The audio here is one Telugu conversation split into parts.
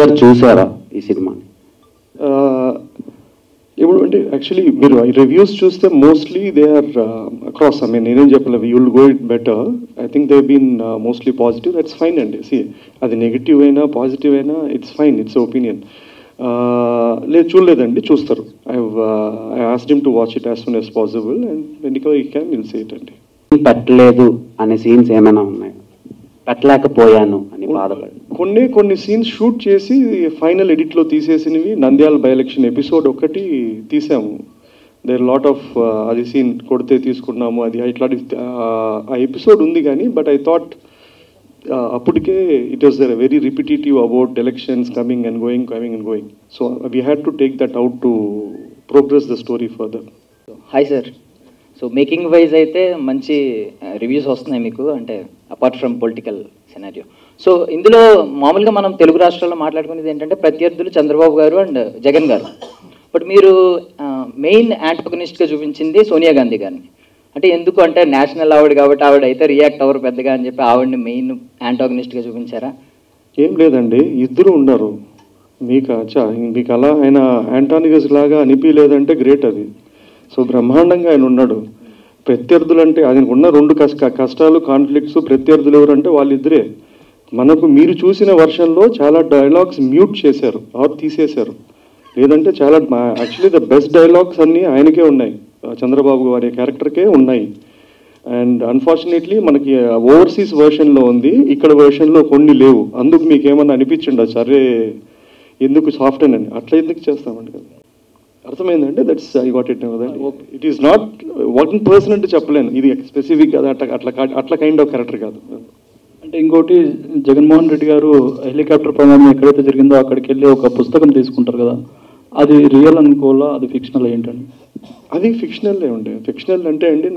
గారు చూసారా ఈ సినిమాని? ఇప్పుడు అంటే యాక్చువల్లీ మీరు రివ్యూస్ చూస్తే mostly they are across. I mean నేనేం చెప్పలేదు, you will go it better. I think they been mostly positive. That's fine అండి. సి అది నెగిటివ్ అయినా పాజిటివ్ అయినా ఇట్స్ ఫైన్, ఇట్స్ ఒపీనియన్. లేదు చూడలేదండి, చూస్తారు. I asked him to watch it as soon as possible and when you can will see it అండి. పెట్టలేదు అనే సీన్స్ ఏమైనా ఉన్నాయి? పెట్టలేకపోయాను అని బాధపడి కొన్ని సీన్స్ షూట్ చేసి ఫైనల్ ఎడిట్లో తీసేసినవి. నంద్యాల బై ఎలక్షన్ ఎపిసోడ్ ఒకటి తీసాము. దేర్ లాట్ ఆఫ్ అది సీన్ కొడితే తీసుకున్నాము, అది ఇట్లాంటి ఆ ఎపిసోడ్ ఉంది. కానీ బట్ ఐ థాట్ అప్పటికే it was very repetitive about elections coming and going. So we had to take that out to progress the story further. Hi sir. So making wise అయితే మంచి రివ్యూస్ వస్తున్నాయి మీకు, అంటే apart from political scenario. So ఇందులో మామూలుగా మనం తెలుగు రాష్ట్రాల్లో మాట్లాడుకునేది ఏంటంటే ప్రత్యర్థులు చంద్రబాబు గారు అండ్ జగన్ గారు. బట్ మీరు మెయిన్ యాంటగనిస్ట్గా చూపించింది సోనియా గాంధీ గారిని. అంటే ఎందుకు అంటే నేషనల్ ఆవిడ కాబట్టి ఆవిడ అయితే రియాక్ట్ అవ్వరు పెద్దగా అని చెప్పి ఆవిడని మెయిన్ యాంటగనిస్ట్గా చూపించారా? ఏం లేదండి, ఇద్దరు ఉన్నారు. మీకు అలా ఆయన యాంటానిగస్ లాగా అనిపించలేదంటే గ్రేట్ అది. సో బ్రహ్మాండంగా ఆయన ఉన్నాడు. ప్రత్యర్థులు అంటే ఆయనకు ఉన్న రెండు కష్టాలు, కాన్ఫ్లిక్ట్స్. ప్రత్యర్థులు ఎవరంటే వాళ్ళిద్దరే. మనకు మీరు చూసిన వర్షన్లో చాలా డైలాగ్స్ మ్యూట్ చేశారు ఆర్ తీసేశారు. లేదంటే చాలా యాక్చువల్లీ ద బెస్ట్ డైలాగ్స్ అన్నీ ఆయనకే ఉన్నాయి, చంద్రబాబు గారి క్యారెక్టర్కే ఉన్నాయి. అండ్ అన్ఫార్చునేట్లీ మనకి ఓవర్సీస్ వర్షన్లో ఉంది, ఇక్కడ వర్షన్లో కొన్ని లేవు. అందుకు మీకు ఏమన్నా అనిపించండి సరే ఎందుకు సాఫ్ట్ అని అట్లా ఎందుకు చేస్తామండి కదా. అర్థమైందంటే that's I got it. It is not one person అంటే చెప్పలేను, ఇది స్పెసిఫిక్ కదా అట్లా కైండ్ ఆఫ్ క్యారెక్టర్ కాదు. అంటే ఇంకోటి, జగన్మోహన్ రెడ్డి గారు హెలికాప్టర్ ప్రమాదం ఎక్కడైతే జరిగిందో అక్కడికి వెళ్ళి ఒక పుస్తకం తీసుకుంటారు కదా, అది రియల్ అనుకోవాలా, అది ఫిక్షనల్ ఏంటండి? అది ఫిక్షనల్లే ఉండే. ఫిక్షనల్ అంటే అండి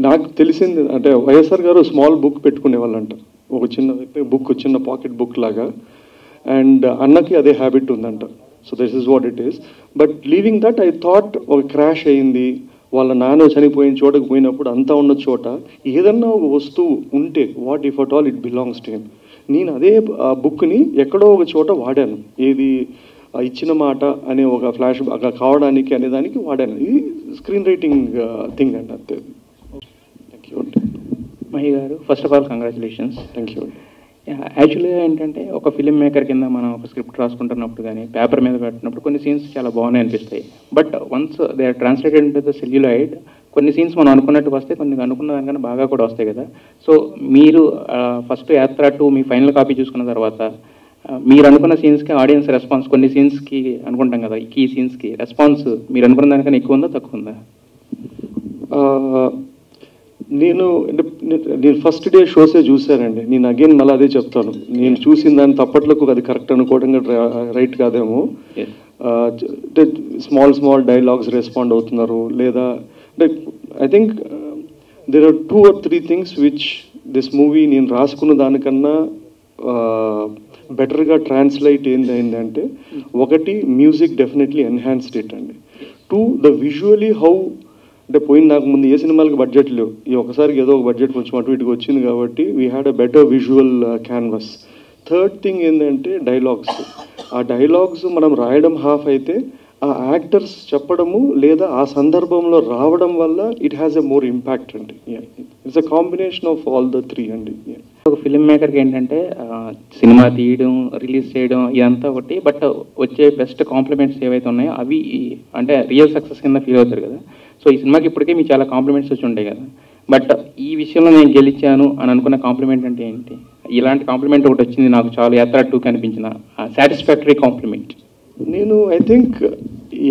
నాకు తెలిసింది అంటే వైఎస్ఆర్ గారు స్మాల్ బుక్ పెట్టుకునేవాళ్ళంట, ఒక చిన్న బుక్, చిన్న పాకెట్ బుక్ లాగా. అండ్ అన్నకి అదే హ్యాబిట్ ఉందంట. So this is what it is. But leaving that I thought ఒక క్రాష్ అయింది, వాళ్ళ నాన్న చనిపోయిన చోటకు పోయినప్పుడు అంతా ఉన్న చోట ఏదన్నా ఒక వస్తువు ఉంటే what if at all it belongs to him. నేను అదే బుక్ని ఎక్కడో ఒక చోట వాడాను. ఏది ఇచ్చిన మాట అనే ఒక ఫ్లాష్ కావడానికి అనేదానికి వాడాను. ఇది స్క్రీన్ రైటింగ్ థింగ్ అండి అంతే. థ్యాంక్ యూ అండి. మహి గారు, first of all congratulations. Thank you అండి. యాక్చువల్గా ఏంటంటే ఒక ఫిలిం మేకర్ కింద మనం ఒక స్క్రిప్ట్ రాసుకుంటున్నప్పుడు కానీ పేపర్ మీద పెట్టినప్పుడు కొన్ని సీన్స్ చాలా బాగున్నాయి అనిపిస్తాయి. But once they are translated into the celluloid, కొన్ని సీన్స్ మనం అనుకున్నట్టు వస్తాయి, కొన్ని అనుకున్న దానికన్నా బాగా కూడా వస్తాయి కదా. సో మీరు ఫస్ట్ యాత్ర 2 మీ ఫైనల్ కాపీ చూసుకున్న తర్వాత మీరు అనుకున్న సీన్స్కి ఆడియన్స్ రెస్పాన్స్, కొన్ని సీన్స్కి అనుకుంటాం కదా ఈ సీన్స్కి రెస్పాన్స్ మీరు అనుకున్న దానికన్నా ఎక్కువ ఉందా తక్కువ ఉందా? నేను ఫస్ట్ డే షోసే చూశానండి. నేను అగైన్ మళ్ళీ అదే చెప్తాను, నేను చూసిన దాని తప్పట్లకు అది కరెక్ట్ అనుకోవడం రైట్ కాదేమో. అంటే స్మాల్ డైలాగ్స్ రెస్పాండ్ అవుతున్నారు లేదా అంటే I think there are 2 or 3 things which this movie నేను రాసుకున్న దానికన్నా బెటర్గా ట్రాన్స్లేట్ ఏంటంటే, ఒకటి మ్యూజిక్ డెఫినెట్లీ ఎన్హాన్స్డ్ ఇట్ అండి. 2 ద విజువలీ హౌ అంటే పోయిన నాకు ముందు ఏ సినిమాలకు బడ్జెట్ లేవు, ఈ ఒకసారికి ఏదో ఒక బడ్జెట్ కొంచెం అటు ఇటుకు వచ్చింది కాబట్టి we had a better visual canvas. Third thing ఏంటంటే డైలాగ్స్. ఆ డైలాగ్స్ మనం రాయడం హాఫ్ అయితే ఆ యాక్టర్స్ చెప్పడము లేదా ఆ సందర్భంలో రావడం వల్ల it has a more impact అండి. It's a combination of all the 3 అండి. ఒక ఫిల్మ్ మేకర్కి ఏంటంటే సినిమా తీయడం, రిలీజ్ చేయడం ఇదంతా ఒకటి, బట్ వచ్చే బెస్ట్ కాంప్లిమెంట్స్ ఏవైతే ఉన్నాయో అవి అంటే రియల్ సక్సెస్ కింద ఫీల్ అవుతారు కదా. సో ఈ సినిమాకి ఇప్పటికే మీకు చాలా కాంప్లిమెంట్స్ వచ్చి ఉంటాయి కదా, బట్ ఈ విషయంలో నేను గెలిచాను అని అనుకున్న కాంప్లిమెంట్ అంటే ఏంటి? ఇలాంటి కాంప్లిమెంట్ ఒకటి వచ్చింది నాకు చాలా యాత్ర 2 కనిపించిన సాటిస్ఫాక్టరీ కాంప్లిమెంట్. నేను ఐ థింక్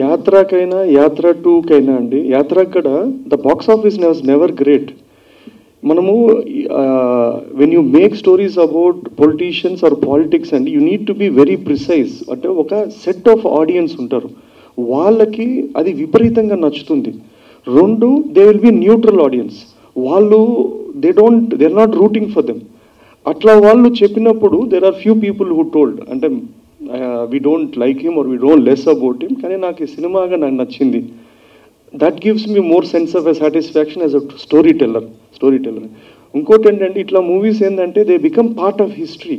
యాత్రకైనా యాత్ర 2కైనా అండి, యాత్ర కూడా the box office was never great. మనము when you make stories about politicians or politics అండి, you need to be very precise. అంటే ఒక సెట్ ఆఫ్ ఆడియన్స్ ఉంటారు, వాళ్ళకి అది విపరీతంగా నచ్చుతుంది. 2 they will be neutral audience, వాళ్ళు they are not rooting for them. అట్లా వాళ్ళు చెప్పినప్పుడు there are few people who told అంటే we don't like him or we don't less about him, కానీ నాకు ఈ సినిమాగా నాకు నచ్చింది. That gives me more sense of a satisfaction as a story teller. ఇంకోటి ఏంటంటే ఇట్లా మూవీస్ ఏంటంటే they become part of history.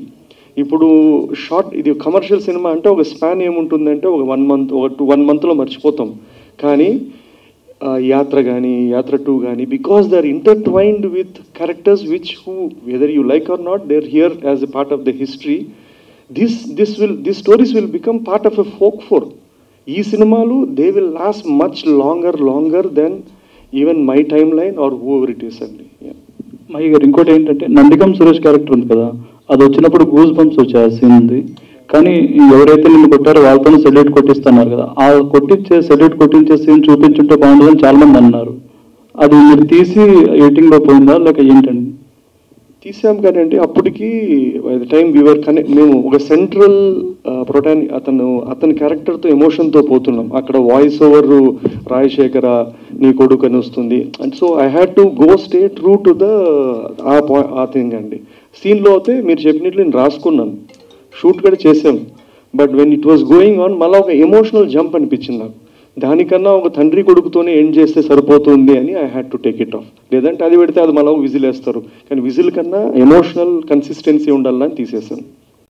ఇప్పుడు షార్ట్ ఇది కమర్షియల్ సినిమా అంటే ఒక స్పాన్ ఏముంటుందంటే ఒక 1 month ఒక 1 monthలో మర్చిపోతాం. కానీ యాత్ర కానీ యాత్ర 2 కానీ because they are intertwined with characters which who whether you like or not they are here as a part of the history. This stories will become part of a folklore. ఈ సినిమాలు they will last much longer than even my time line or whoever it is అండి. మహి గారు ఇంకోటి ఏంటంటే నందిగం సురేష్ క్యారెక్టర్ ఉంది కదా, అది వచ్చినప్పుడు గూస్ బంప్స్ వచ్చే సీన్ ఉంది. కానీ ఎవరైతే నిన్ను కొట్టారో వాళ్ళతోనే సెల్యూట్ కొట్టిస్తున్నారు కదా, ఆ సెల్యూట్ కొట్టించే సీన్ చూపించుంటే బాగుంటుందని చాలా మంది అన్నారు. అది మీరు తీసి ఎడిటింగ్లో పోయిందా లేక ఏంటండి? తీసాం కానీ అండి అప్పటికి బై ద టైం వీవర్ మేము ఒక సెంట్రల్ అతని క్యారెక్టర్తో ఎమోషన్తో పోతున్నాం. అక్కడ వాయిస్ ఓవర్ రాజశేఖర నీ కొడుకు అని వస్తుంది. And so I had to go stay true to the ఆ థింగ్ అండి. సీన్లో అయితే మీరు చెప్పినట్లు నేను రాసుకున్నాను, షూట్ కూడా చేసాం. But when it was going on మళ్ళీ ఒక ఎమోషనల్ జంప్ అనిపించింది నాకు. దానికన్నా ఒక తండ్రి కొడుకుతోనే ఎండ్ చేస్తే సరిపోతుంది అని I had to take it of. లేదంటే అది పెడితే అది మళ్ళీ విజిల్ వేస్తారు. కానీ విజిల్ కన్నా ఎమోషనల్ కన్సిస్టెన్సీ ఉండాలని తీసేసాను.